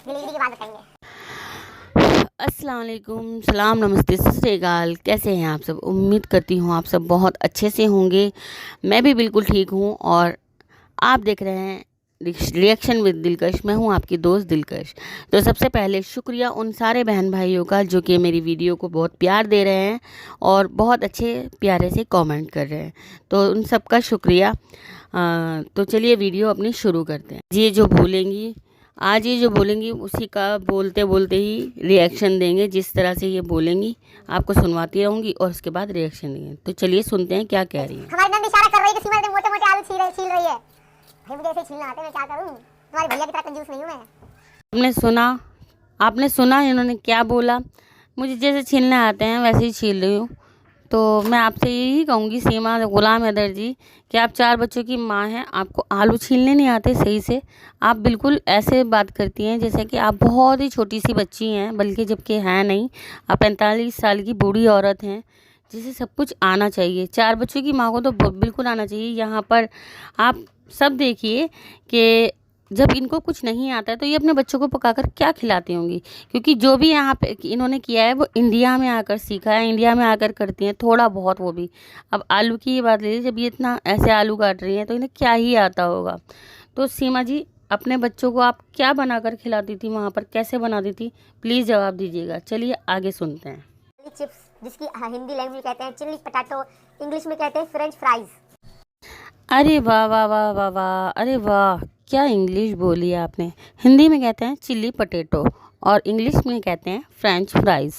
Delivery के बाद बताएंगे। अस्सलाम वालेकुम, सलाम, नमस्ते, सत श्री अकाल। कैसे हैं आप सब? उम्मीद करती हूँ आप सब बहुत अच्छे से होंगे। मैं भी बिल्कुल ठीक हूँ और आप देख रहे हैं रिएक्शन विद दिलकश। मैं हूँ आपकी दोस्त दिलकश। तो सबसे पहले शुक्रिया उन सारे बहन भाइयों का जो कि मेरी वीडियो को बहुत प्यार दे रहे हैं और बहुत अच्छे प्यारे से कमेंट कर रहे हैं, तो उन सब का शुक्रिया। तो चलिए वीडियो अपनी शुरू करते हैं। आज ये जो बोलेंगी उसी का बोलते बोलते ही रिएक्शन देंगे। जिस तरह से ये बोलेंगी आपको सुनवाती रहूँगी और उसके बाद रिएक्शन देंगे। तो चलिए सुनते हैं क्या कह रही है। हमारी नंद इशारा कर रही है कि सीमा मोटे मोटे आलू छील रही है। भाई मुझे ऐसे छीलना आते, मैं क्या करूं? तुम्हारे भैया की तरह कंजूस नहीं हूं मैं। आपने सुना इन्होंने क्या बोला? मुझे जैसे छीलने आते हैं वैसे ही छील रही हूँ। तो मैं आपसे यही कहूँगी सीमा गुलाम हैदर जी कि आप 4 बच्चों की माँ हैं, आपको आलू छीलने नहीं आते सही से। आप बिल्कुल ऐसे बात करती हैं जैसे कि आप बहुत ही छोटी सी बच्ची हैं, बल्कि जबकि हैं नहीं। आप 45 साल की बूढ़ी औरत हैं जिसे सब कुछ आना चाहिए। 4 बच्चों की माँ को तो बिल्कुल आना चाहिए। यहाँ पर आप सब देखिए कि जब इनको कुछ नहीं आता है तो ये अपने बच्चों को पकाकर क्या खिलाती होंगी, क्योंकि जो भी यहाँ पे इन्होंने किया है वो इंडिया में आकर सीखा है, इंडिया में आकर करती हैं थोड़ा बहुत वो भी। अब आलू की ये बात ले लीजिए, जब ये इतना ऐसे आलू काट रही हैं तो इन्हें क्या ही आता होगा। तो सीमा जी, अपने बच्चों को आप क्या बनाकर खिलाती थी वहाँ पर, कैसे बनाती थी, प्लीज़ जवाब दीजिएगा। चलिए आगे सुनते हैं। चिप्स, जिसकी हिंदी लैंग्वेज में कहते हैं चिल्ली पटाटो, इंग्लिश में कहते हैं फ्रेंच फ्राइज। अरे वाह वाह वाह वाह वाह, अरे वाह, क्या इंग्लिश बोली आपने। हिंदी में कहते हैं चिल्ली पटेटो और इंग्लिश में कहते हैं फ्रेंच फ्राइज़।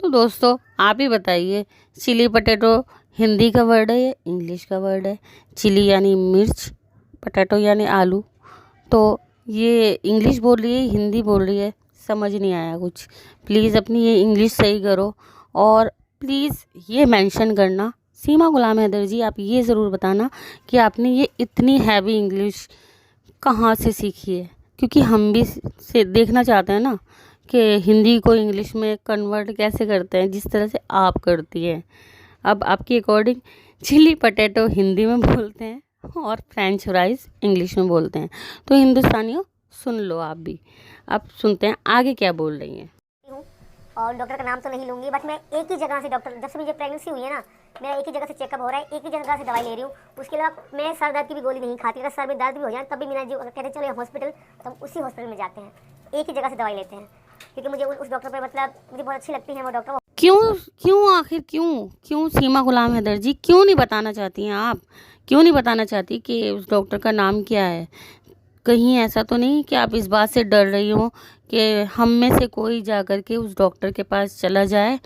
तो दोस्तों आप ही बताइए, चिल्ली पटेटो हिंदी का वर्ड है या इंग्लिश का वर्ड है? चिल्ली यानी मिर्च, पटेटो यानी आलू। तो ये इंग्लिश बोल रही है, हिंदी बोल रही है, समझ नहीं आया कुछ। प्लीज़ अपनी ये इंग्लिश सही करो और प्लीज़ ये मेंशन करना सीमा गुलाम हैदर जी, आप ये ज़रूर बताना कि आपने ये इतनी हैवी इंग्लिश कहाँ से सीखी है, क्योंकि हम भी से देखना चाहते हैं ना कि हिंदी को इंग्लिश में कन्वर्ट कैसे करते हैं जिस तरह से आप करती हैं। अब आपके अकॉर्डिंग चिली पटेटो हिंदी में बोलते हैं और फ्रेंच फ्राइज़ इंग्लिश में बोलते हैं। तो हिंदुस्तानियों सुन लो आप भी। अब सुनते हैं आगे क्या बोल रही हैं। और डॉक्टर का नाम तो नहीं लूंगी, बट मैं एक ही जगह से डॉक्टर, जब से मुझे प्रेगनेंसी हुई है ना, मेरा एक ही जगह से चेकअप हो रहा है, एक ही जगह से दवाई ले रही हूँ। उसके अलावा मैं सर दर्द की भी गोली नहीं खाती। अगर सर में दर्द भी हो जाए तब भी मेरा जो कहते हैं चलो हॉस्पिटल, तो हम उसी हॉस्पिटल में जाते हैं, एक ही जगह से दवाई लेते हैं, क्योंकि मुझे उस डॉक्टर पर मतलब मुझे बहुत अच्छी लगती है वो डॉक्टर। क्यों सीमा गुलाम हैदर जी, क्यों नहीं बताना चाहती हैं आप? क्यों नहीं बताना चाहती कि उस डॉक्टर का नाम क्या है? कहीं ऐसा तो नहीं कि आप इस बात से डर रही हो कि हम में से कोई जा कर के उस डॉक्टर के पास चला जाए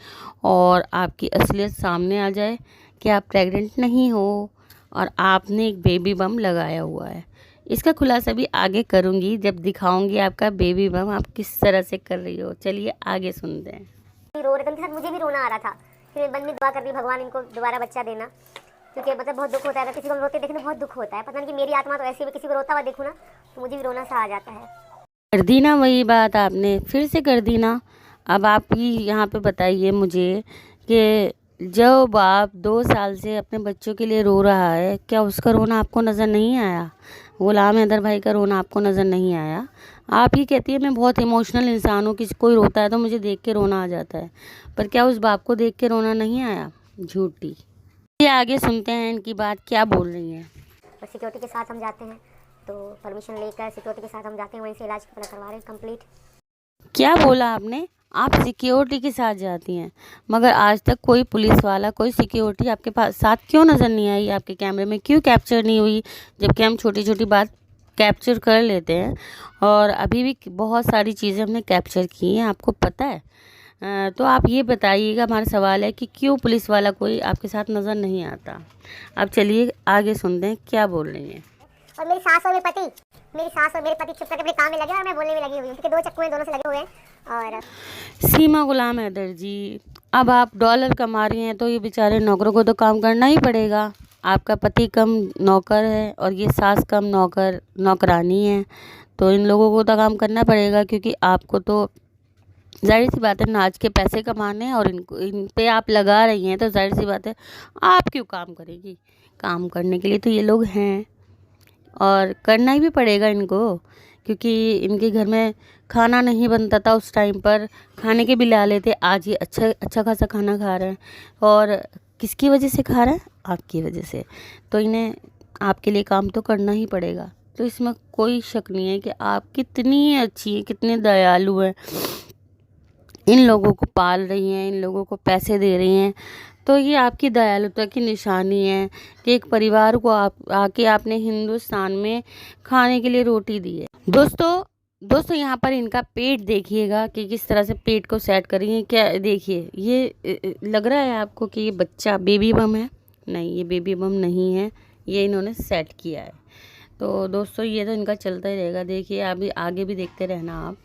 और आपकी असलियत सामने आ जाए कि आप प्रेग्नेंट नहीं हो और आपने एक बेबी बम लगाया हुआ है। इसका खुलासा भी आगे करूँगी जब दिखाऊंगी आपका बेबी बम आप किस तरह से कर रही हो। चलिए आगे सुनते हैं। रो रहे थे, उनके साथ मुझे भी रोना आ रहा था। फिर मैं मन में दुआ कर रही, भगवान इनको दोबारा बच्चा देना, क्योंकि मतलब बहुत दुख होता है। अगर किसी को रोते देखें तो बहुत दुख होता है। पता नहीं कि मेरी आत्मा तो ऐसी है, किसी को रोता हुआ देखूँ ना तो मुझे भी रोना सा आ जाता है। कर दी ना वही बात, आपने फिर से कर दी ना। अब आप ही यहाँ पे बताइए मुझे कि जब बाप 2 साल से अपने बच्चों के लिए रो रहा है, क्या उसका रोना आपको नज़र नहीं आया? गुलाम हैदर भाई का रोना आपको नज़र नहीं आया? आप ही कहती है मैं बहुत इमोशनल इंसान हूँ, किसी कोई रोता है तो मुझे देख के रोना आ जाता है, पर क्या उस बाप को देख के रोना नहीं आया? झूठी। ये आगे सुनते हैं इनकी बात क्या बोल रही हैं। और सिक्योरिटी के साथ हम जाते हैं, तो परमिशन लेकर सिक्योरिटी के साथ हम जाते हैं, वहीं से इलाज पूरा करवा रहे हैं कंप्लीट। क्या बोला आपने? आप सिक्योरिटी के साथ जाती हैं, मगर आज तक कोई पुलिस वाला, कोई सिक्योरिटी आपके पास साथ क्यों नज़र नहीं आई? आपके कैमरे में क्यों कैप्चर नहीं हुई? जबकि हम छोटी छोटी बात कैप्चर कर लेते हैं और अभी भी बहुत सारी चीज़ें हमने कैप्चर की हैं, आपको पता है। तो आप ये बताइएगा, हमारा सवाल है कि क्यों पुलिस वाला कोई आपके साथ नज़र नहीं आता? अब चलिए आगे सुनते हैं क्या बोल रही हैं। और मेरी सास और मेरे पति चुप करके अपने काम में लगे और मैं बोलने में लगी हुई हूँ, क्योंकि 2 चक्कू हैं, दोनों से लगे हुए हैं। और सीमा गुलाम हैदर जी, अब आप डॉलर कमा रही हैं तो ये बेचारे नौकरों को तो काम करना ही पड़ेगा। आपका पति कम नौकर है और ये सास कम नौकरानी है, तो इन लोगों को तो काम करना पड़ेगा, क्योंकि आपको तो ज़ाहिर सी बात है नाच के पैसे कमाने हैं और इन पे आप लगा रही हैं, तो ज़ाहिर सी बात है आप क्यों काम करेगी? काम करने के लिए तो ये लोग हैं। और करना ही भी पड़ेगा इनको, क्योंकि इनके घर में खाना नहीं बनता था उस टाइम पर, खाने के भी ला लेते। आज ये अच्छा खासा खाना खा रहे हैं, और किसकी वजह से खा रहे हैं? आपकी वजह से। तो इन्हें आपके लिए काम तो करना ही पड़ेगा। तो इसमें कोई शक नहीं है कि आप कितनी अच्छी हैं, कितने दयालु हैं, इन लोगों को पाल रही हैं, इन लोगों को पैसे दे रही हैं। तो ये आपकी दयालुता की निशानी है कि एक परिवार को आप आके आपने हिंदुस्तान में खाने के लिए रोटी दी है। दोस्तों यहाँ पर इनका पेट देखिएगा कि किस तरह से पेट को सेट करेंगे। क्या देखिए, ये लग रहा है आपको कि ये बच्चा बेबी बम है? नहीं, ये बेबी बम नहीं है, ये इन्होंने सेट किया है। तो दोस्तों ये तो इनका चलता ही रहेगा। देखिए अभी आगे भी देखते रहना आप।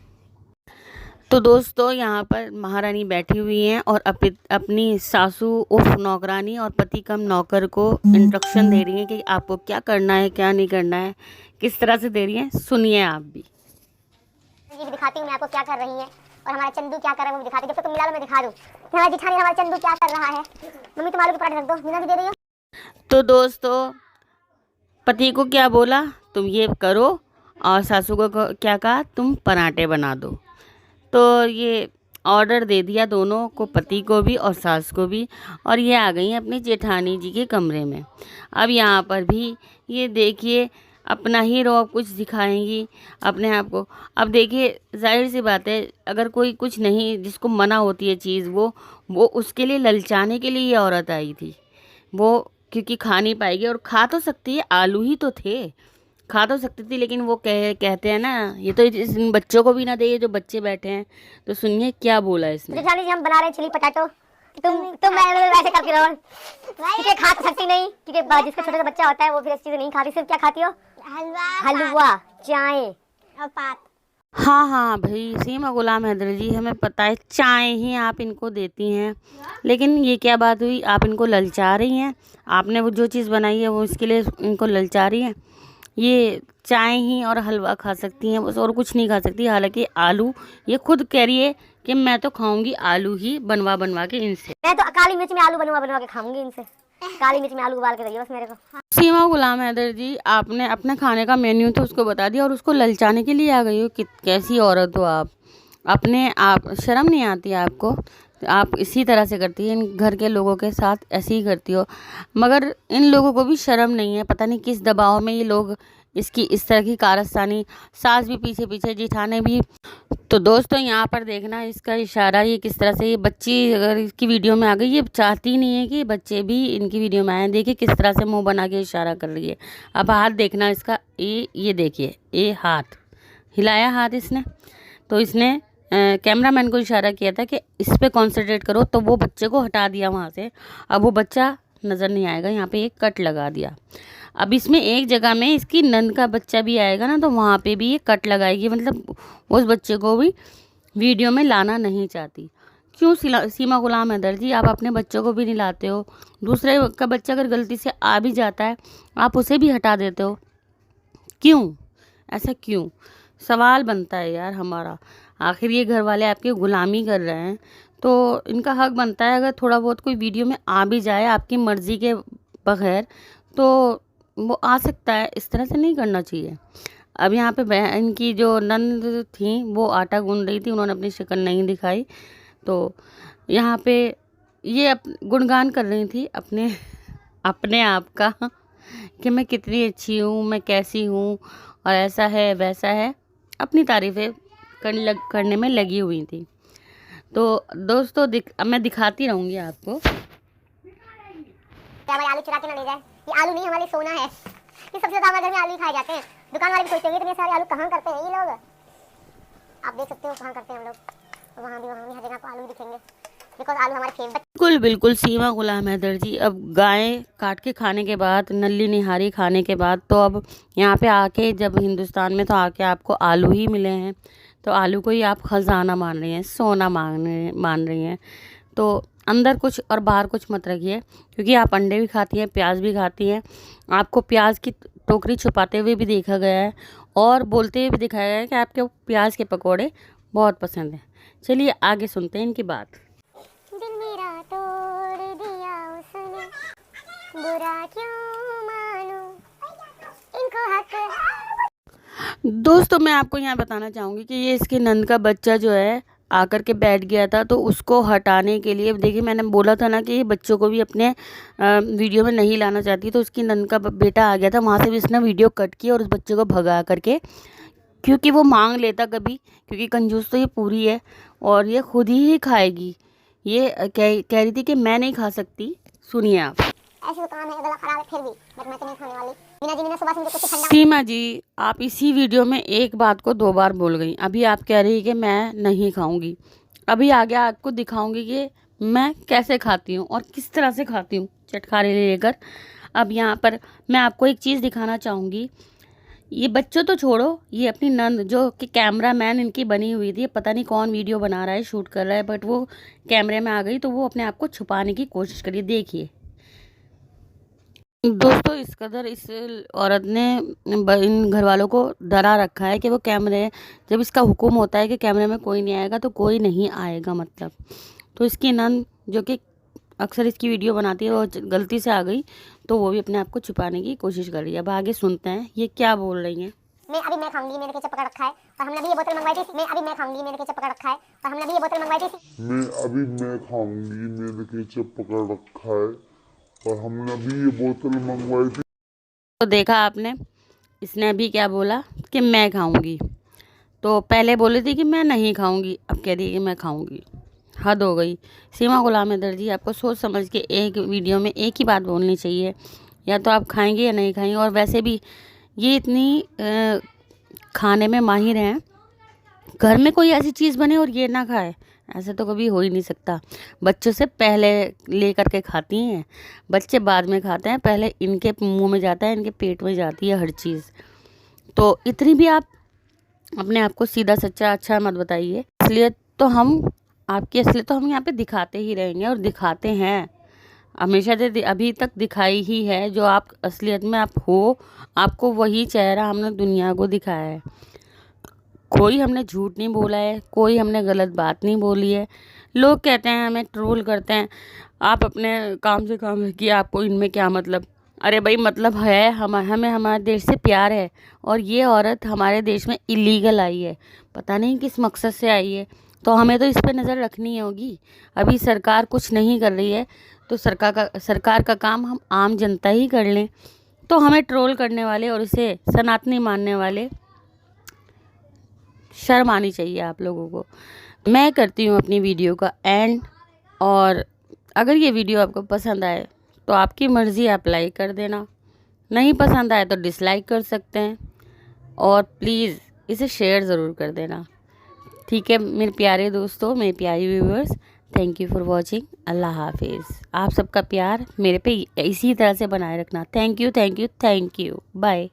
तो दोस्तों यहाँ पर महारानी बैठी हुई हैं और अपनी सासू उर्फ नौकरानी और पति कम नौकर को इंस्ट्रक्शन दे रही हैं कि आपको क्या करना है, क्या नहीं करना है, किस तरह से दे रही हैं, सुनिए आप भी। ये भी दिखाती हूँ मैं आपको क्या कर रही है, और हमारा चंदू क्या कर रहा है वो भी दिखाती हूँ। जब तक तुम मिला लो मैं दिखा दूँ हमारा जिठानी हमारा चंदू क्या कर रहा है। मम्मी तुम आलू के पराठे रख दो, मीना भी दे रही हो। तो दोस्तों पति को क्या बोला, तुम ये करो, और सासू को क्या कहा, तुम पराठे बना दो। तो ये ऑर्डर दे दिया दोनों को, पति को भी और सास को भी, और ये आ गई अपनी जेठानी जी के कमरे में। अब यहाँ पर भी ये देखिए अपना ही रौब कुछ दिखाएंगी अपने आप को। अब देखिए जाहिर सी बात है, अगर कोई कुछ नहीं, जिसको मना होती है चीज़, वो उसके लिए ललचाने के लिए ये औरत आई थी। वो क्योंकि खा नहीं पाएगी, और खा तो सकती है, आलू ही तो थे, खा तो सकती थी, लेकिन वो कहते हैं ना, ये तो इन बच्चों को भी ना दे, जो बच्चे बैठे हैं। तो सुनिए क्या बोला इसने। जेठानी जी हम बना रहे हैं चिली पटाटो, तुम वैसे करती रहो, क्योंकि खा तो सकती नहीं, क्योंकि जिसका छोटा सा बच्चा होता है वो फिर ऐसी चीजें नहीं खाती। सिर्फ क्या खाती हो? हलवा, चाय और पात। हाँ भाई सीमा गुलाम हैदर जी, हमें पता है चाय ही आप इनको देती हैं, लेकिन ये क्या बात हुई, आप इनको ललचा रही हैं। आपने वो जो चीज़ बनाई है वो इसके लिए इनको ललचा रही हैं। ये चाय ही और हलवा खा सकती हैं बस, और कुछ नहीं खा सकती। हालांकि आलू, ये खुद कह रही है कि मैं तो खाऊंगी आलू ही बनवा के इनसे। मैं तो काली मिर्च में आलू बनवा के खाऊंगी इनसे, काली मिर्च में आलू उबाल के दीजिए बस मेरे को। सीमा गुलाम हैदर जी, आपने अपने खाने का मेन्यू तो उसको बता दिया, और उसको ललचाने के लिए आ गई हो। कैसी औरत हो आप? आप शर्म नहीं आती आपको? आप इसी तरह से करती है, इन घर के लोगों के साथ ऐसे ही करती हो। मगर इन लोगों को भी शर्म नहीं है, पता नहीं किस दबाव में ये लोग इसकी इस तरह की कारस्तानी, सास भी पीछे जिठाने भी। तो दोस्तों यहाँ पर देखना इसका इशारा, ये किस तरह से, ये बच्ची अगर इसकी वीडियो में आ गई, ये चाहती नहीं है कि बच्चे भी इनकी वीडियो में आए। देखिए किस तरह से मुंह बना के इशारा कर रही है। अब हाथ देखना इसका, ये देखिए, ये हाथ हिलाया हाथ इसने। तो इसने कैमरामैन को इशारा किया था कि इस पे कॉन्सेंट्रेट करो, तो वो बच्चे को हटा दिया वहाँ से। अब वो बच्चा नज़र नहीं आएगा, यहाँ पे एक कट लगा दिया। अब इसमें एक जगह में इसकी नंद का बच्चा भी आएगा ना, तो वहाँ पे भी ये कट लगाएगी, मतलब उस बच्चे को भी वीडियो में लाना नहीं चाहती। क्यों सीमा गुलाम हैदर जी, आप अपने बच्चों को भी नहीं लाते हो? दूसरे का बच्चा अगर गलती से आ भी जाता है, आप उसे भी हटा देते हो, क्यों? ऐसा क्यों? सवाल बनता है यार हमारा। आखिर ये घर वाले आपकी गुलामी कर रहे हैं, तो इनका हक बनता है, अगर थोड़ा बहुत कोई वीडियो में आ भी जाए आपकी मर्ज़ी के बगैर, तो वो आ सकता है। इस तरह से नहीं करना चाहिए। अब यहाँ पे इनकी जो नंद थी वो आटा गूंद रही थी, उन्होंने अपनी शक्ल नहीं दिखाई। तो यहाँ पे ये गुणगान कर रही थी अपने आप का कि मैं कितनी अच्छी हूँ, मैं कैसी हूँ, और ऐसा है वैसा है, अपनी तारीफ़ें करने में लगी हुई थी। तो दोस्तों अब मैं दिखाती रहूँगी आपको। क्या भाई आलू चुरा के ना ले जाए? ये आलू नहीं, हमारे सोना है। ये सबसे ज्यादा हमारे घर में आलू ही खाए जाते हैं। दुकान वाले भी सोचते होंगे इतने सारे आलू कहाँ करते हैं ये लोग। आप देख सकते हो कहाँ करते हैं हम लोग, वहाँ भी हर जगह को आलू दिखेंगे, बिकॉज आलू हमारे फेवरेट। बिल्कुल सीमा गुलाम हैदर जी, अब गाय काट के खाने के बाद, नल्ली निहारी खाने के बाद, तो अब यहाँ पे आके, जब हिंदुस्तान में तो आके आपको आलू ही मिले हैं, तो आलू को ही आप ख़जाना मान रही हैं, सोना मान रही हैं। तो अंदर कुछ और बाहर कुछ मत रखिए, क्योंकि आप अंडे भी खाती हैं, प्याज भी खाती हैं। आपको प्याज की टोकरी छुपाते हुए भी देखा गया है, और बोलते हुए भी दिखाया गया है कि आपके प्याज के पकोड़े बहुत पसंद हैं। चलिए आगे सुनते हैं इनकी बात। दिल मेरा तोड़ दिया उसने, बुरा क्यों मानूं, इनको दोस्तों मैं आपको यहाँ बताना चाहूँगी कि ये इसके नंद का बच्चा जो है आकर के बैठ गया था, तो उसको हटाने के लिए देखिए मैंने बोला था ना कि ये बच्चों को भी अपने वीडियो में नहीं लाना चाहती, तो उसकी नंद का बेटा आ गया था, वहाँ से भी इसने वीडियो कट की और उस बच्चे को भगा करके, क्योंकि वो मांग लेता कभी, क्योंकि कंजूस तो ये पूरी है और ये खुद ही खाएगी। ये कह रही थी कि मैं नहीं खा सकती। सुनिए आप। ऐसी तो काम है, गला खराब है फिर भी, बट मैं तो नहीं खाने वाली। मीना जी ने सुबह से मुझे कुछ ठंडा। सीमा जी, आप इसी वीडियो में एक बात को 2 बार बोल गई। अभी आप कह रही है कि मैं नहीं खाऊंगी, अभी आगे आपको दिखाऊंगी कि मैं कैसे खाती हूँ और किस तरह से खाती हूँ चटखारे लेकर। अब यहाँ पर मैं आपको एक चीज़ दिखाना चाहूँगी। ये बच्चों तो छोड़ो, ये अपनी नंद जो कि कैमरा मैन इनकी बनी हुई थी, पता नहीं कौन वीडियो बना रहा है, शूट कर रहा है, बट वो कैमरे में आ गई तो वो अपने आप को छुपाने की कोशिश करी। देखिए दोस्तों, इस कदर इस औरत ने इन घर वालों को डरा रखा है कि वो कैमरे, जब इसका हुक्म होता है कि कैमरे में कोई नहीं आएगा तो कोई नहीं आएगा, मतलब। तो इसकी नंद जो कि अक्सर इसकी वीडियो बनाती है, वो गलती से आ गई तो वो भी अपने आप को छुपाने की कोशिश कर रही है। अब आगे सुनते हैं ये क्या बोल रही हैं। मैं खाऊंगी, मैंने केचप पकड़ रखा है और हमने भी ये बोतल मंगवाई थी। मैं खाऊंगी, मैंने केचप पकड़ रखा है और हमने भी ये बोतल मंगवाई थी। मैं खाऊंगी, मैंने केचप पकड़ रखा है और हमने भी ये बोतल मंगवाई थी। तो देखा आपने, इसने अभी क्या बोला कि मैं खाऊंगी। तो पहले बोली थी कि मैं नहीं खाऊंगी, अब कह रही है कि मैं खाऊंगी। हद हो गई। सीमा गुलाम हैदर जी, आपको सोच समझ के एक वीडियो में एक ही बात बोलनी चाहिए, या तो आप खाएंगे या नहीं खाएंगे। और वैसे भी ये इतनी खाने में माहिर हैं, घर में कोई ऐसी चीज़ बने और ये ना खाए, ऐसे तो कभी हो ही नहीं सकता। बच्चों से पहले ले करके खाती हैं, बच्चे बाद में खाते हैं, पहले इनके मुंह में जाता है, इनके पेट में जाती है हर चीज़। तो इतनी भी आप अपने आप को सीधा सच्चा अच्छा मत बताइए। इसलिए तो हम आपकी असलियत तो हम यहाँ पे दिखाते ही रहेंगे और दिखाते हैं, हमेशा से अभी तक दिखाई ही है। जो आप असलियत में आप हो, आपको वही चेहरा हमने दुनिया को दिखाया है। कोई हमने झूठ नहीं बोला है, कोई हमने गलत बात नहीं बोली है। लोग कहते हैं, हमें ट्रोल करते हैं, आप अपने काम से काम रखिए, आपको इनमें क्या मतलब। अरे भाई मतलब है, हमें हमारे देश से प्यार है और ये औरत हमारे देश में इलीगल आई है, पता नहीं किस मकसद से आई है, तो हमें तो इस पर नज़र रखनी होगी। अभी सरकार कुछ नहीं कर रही है तो सरकार का काम हम आम जनता ही कर लें। तो हमें ट्रोल करने वाले और इसे सनातनी मानने वाले, शर्म आनी चाहिए आप लोगों को। मैं करती हूँ अपनी वीडियो का एंड, और अगर ये वीडियो आपको पसंद आए तो आपकी मर्ज़ी, आप लाइक कर देना, नहीं पसंद आए तो डिसलाइक कर सकते हैं, और प्लीज़ इसे शेयर ज़रूर कर देना, ठीक है मेरे प्यारे दोस्तों, मेरे प्यारे viewers. Thank you for watching. अल्लाह हाफिज़। आप सबका प्यार मेरे पे इसी तरह से बनाए रखना। Thank you, thank you, thank you. Bye.